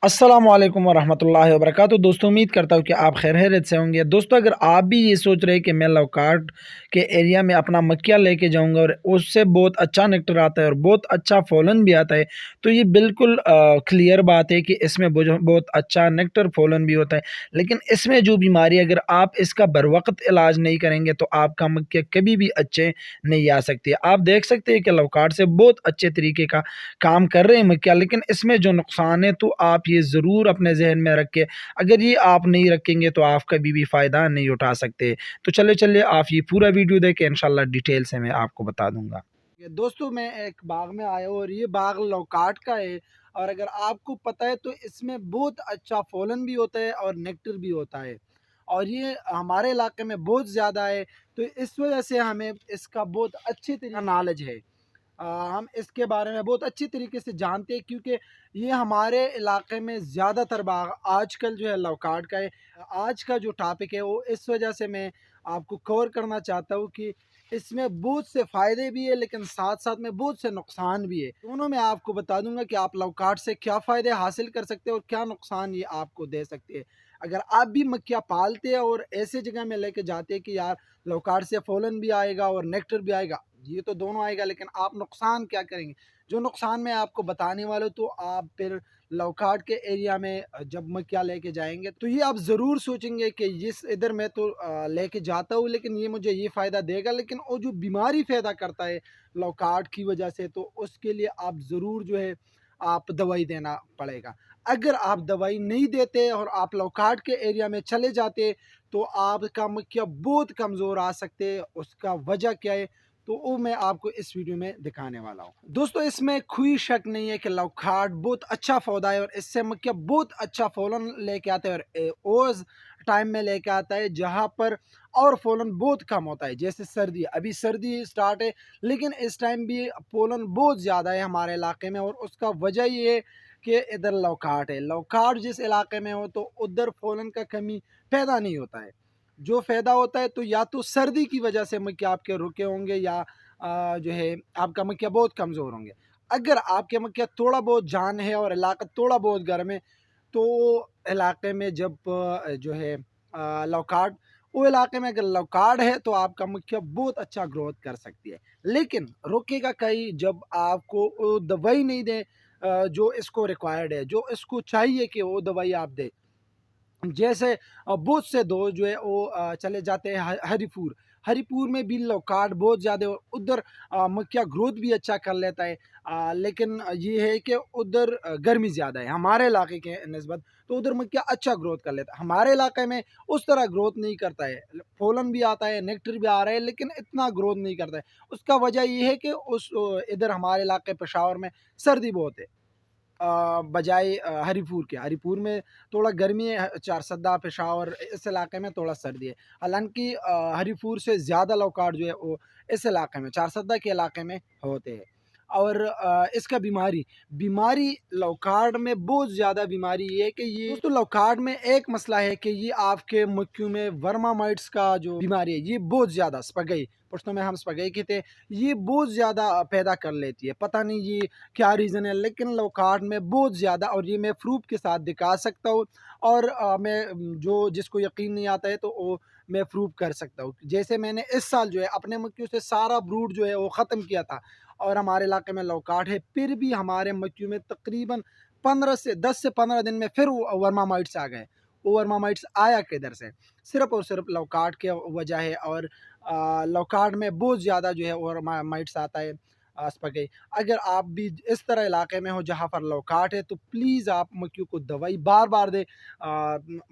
अस्सलामु अलैकुम वरहमतुल्लाहि वबरकातुहू। दोस्तों, उम्मीद करता हूँ कि आप खैरियत से होंगे। दोस्तों, अगर आप भी ये सोच रहे हैं कि मैं लौकाट के एरिया में अपना मक्खिया लेके जाऊंगा और उससे बहुत अच्छा नेक्टर आता है और बहुत अच्छा फॉलन भी आता है, तो ये बिल्कुल क्लियर बात है कि इसमें बहुत अच्छा नेक्टर फॉलन भी होता है। लेकिन इसमें जो बीमारी, अगर आप इसका बर वक्त इलाज नहीं करेंगे तो आपका मक्खिया कभी भी अच्छे नहीं आ सकती है। आप देख सकते हैं कि लौकाट से बहुत अच्छे तरीके का काम कर रहे हैं मक्खिया, लेकिन इसमें जो नुकसान है तो आप ये ज़रूर अपने जहन में रख के, अगर ये आप नहीं रखेंगे तो आप कभी भी फ़ायदा नहीं उठा सकते। तो चले चलिए आप ये पूरा वीडियो देखें, इंशाल्लाह डिटेल से मैं आपको बता दूंगा। दोस्तों, मैं एक बाग में आया हूँ और ये बाग लौकाट का है। और अगर आपको पता है तो इसमें बहुत अच्छा फॉलन भी होता है और नेक्टर भी होता है, और ये हमारे इलाके में बहुत ज़्यादा है। तो इस वजह से हमें इसका बहुत अच्छी तरह नॉलेज है। हम इसके बारे में बहुत अच्छी तरीके से जानते हैं, क्योंकि ये हमारे इलाके में ज़्यादातर बाग आजकल जो है लौकाट का है। आज का जो टॉपिक है वो इस वजह से मैं आपको कवर करना चाहता हूँ कि इसमें बहुत से फ़ायदे भी है, लेकिन साथ साथ में बहुत से नुकसान भी है। दोनों मैं आपको बता दूंगा कि आप लौकाट से क्या फ़ायदे हासिल कर सकते हैं और क्या नुकसान ये आपको दे सकते हैं। अगर आप भी मक्खियाँ पालते हैं और ऐसे जगह में लेके जाते हैं कि यार लौकाट से फॉलन भी आएगा और नेक्टर भी आएगा, ये तो दोनों आएगा, लेकिन आप नुकसान क्या करेंगे? जो नुकसान मैं आपको बताने वाला हूँ, तो आप फिर लौकाट के एरिया में जब मक्खियाँ लेके जाएंगे तो ये आप ज़रूर सोचेंगे कि इस इधर मैं तो लेके जाता हूँ, लेकिन ये मुझे ये फ़ायदा देगा, लेकिन वो जो बीमारी पैदा करता है लौकाट की वजह से, तो उसके लिए आप ज़रूर जो है आप दवाई देना पड़ेगा। अगर आप दवाई नहीं देते और आप लौकाट के एरिया में चले जाते तो आपका मक्खिया बहुत कमज़ोर आ सकते हैं। उसका वजह क्या है तो वो मैं आपको इस वीडियो में दिखाने वाला हूँ। दोस्तों, इसमें कोई शक नहीं है कि लौकाट बहुत अच्छा पौधा है और इससे मक्खिया बहुत अच्छा फॉलन लेके आता है, और ओस टाइम में लेके आता है जहाँ पर और फॉलन बहुत कम होता है। जैसे सर्दी, अभी सर्दी स्टार्ट है, लेकिन इस टाइम भी फॉलन बहुत ज़्यादा है हमारे इलाके में, और उसका वजह ये है कि इधर लौकाट है। लौकाट जिस इलाके में हो तो उधर फॉलन का कमी पैदा नहीं होता है। जो फ़ायदा होता है तो या तो सर्दी की वजह से मक्खिया आपके रुके होंगे, या जो है आपका मक्खिया बहुत कमज़ोर होंगे। अगर आपके मक्खिया थोड़ा बहुत जान है और इलाका थोड़ा बहुत गर्म है, तो इलाके में जब जो है लौकाट, वो इलाके में अगर लौकाट है तो आपका मक्खिया बहुत अच्छा ग्रोथ कर सकती है। लेकिन रुकेगा कहीं जब आपको वो दवाई नहीं दे जो इसको रिक्वायर्ड है, जो इसको चाहिए कि वो दवाई आप दें। जैसे बहुत से दोस्त जो है वो चले जाते हैं हरिपुर। हरिपुर में भी लौकाट बहुत ज़्यादा है, उधर मक्खिया ग्रोथ भी अच्छा कर लेता है। लेकिन ये है कि उधर गर्मी ज़्यादा है हमारे इलाके के नस्बत, तो उधर मक्खिया अच्छा ग्रोथ कर लेता है। हमारे इलाके में उस तरह ग्रोथ नहीं करता है। फॉलन भी आता है, नेक्टर भी आ रहा है, लेकिन इतना ग्रोथ नहीं करता है। उसका वजह ये है कि उस इधर हमारे इलाके पेशावर में सर्दी बहुत है, बजाय हरिपुर के। हरिपुर में थोड़ा गर्मी है, चारसद्दा पेशावर इस इलाके में थोड़ा सर्दी है। हालांकि हरिपुर से ज़्यादा लौकाट जो है वो इस इलाके में, चारसद्दा के इलाके में होते हैं। और इसका बीमारी बीमारी लौकाट में बहुत ज़्यादा बीमारी ये है कि ये दोस्तों, लौकाट में एक मसला है कि ये आपके मक्खियों में वर्मा माइट्स का जो बीमारी है ये बहुत ज़्यादा स्पगई, पुश्तों में हम स्पगई कहते हैं, ये बहुत ज़्यादा पैदा कर लेती है। पता नहीं ये क्या रीज़न है, लेकिन लौकाट में बहुत ज़्यादा, और ये मैं प्रूफ के साथ दिखा सकता हूँ। और मैं जो जिसको यकीन नहीं आता है तो वो मैं प्रूफ कर सकता हूँ। जैसे मैंने इस साल जो है अपने मक्खियों से सारा ब्रूड जो है वो ख़त्म किया था, और हमारे इलाके में लौकाट है, फिर भी हमारे मक्खियों में तकरीबन 10 से 15 दिन में फिर वो वर्मा माइट्स आ गए। वो वर्मा माइट्स आया किधर से? सिर्फ और सिर्फ लौकाट के वजह है। और लौकाट में बहुत ज़्यादा जो है वर्मा माइट्स आता है, स्पगई। अगर आप भी इस तरह इलाके में हो जहाँ पर लौकाट है, तो प्लीज़ आप मक्खियों को दवाई बार बार दें।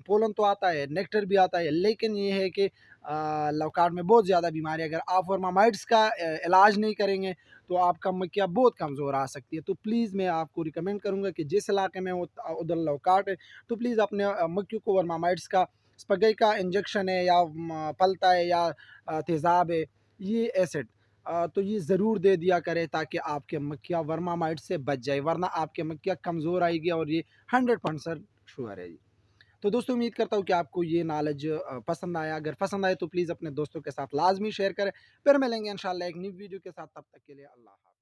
पोलन तो आता है, नेक्टर भी आता है, लेकिन ये है कि लौकाट में बहुत ज़्यादा बीमारी, अगर आप वर्मामाइट्स का इलाज नहीं करेंगे तो आपका मक्खिया बहुत कमज़ोर आ सकती है। तो प्लीज़ मैं आपको रिकमेंड करूँगा कि जिस इलाके में हो उधर लौकाट है, तो प्लीज़ अपने मक्खियों को वर्मामाइट्स का, स्पगई का इंजेक्शन है, या पलता है, या तेज़ाब है, ये एसिड, तो ये ज़रूर दे दिया करें, ताकि आपके मक्खिया वर्मा माइट से बच जाए, वरना आपके मक्खिया कमज़ोर आएगी, और ये 100% श्योर है जी। तो दोस्तों, उम्मीद करता हूँ कि आपको ये नॉलेज पसंद आया। अगर पसंद आए तो प्लीज़ अपने दोस्तों के साथ लाजमी शेयर करें। फिर मिलेंगे इंशाल्लाह एक न्यू वीडियो के साथ, तब तक के लिए अल्लाह हाफ़िज़।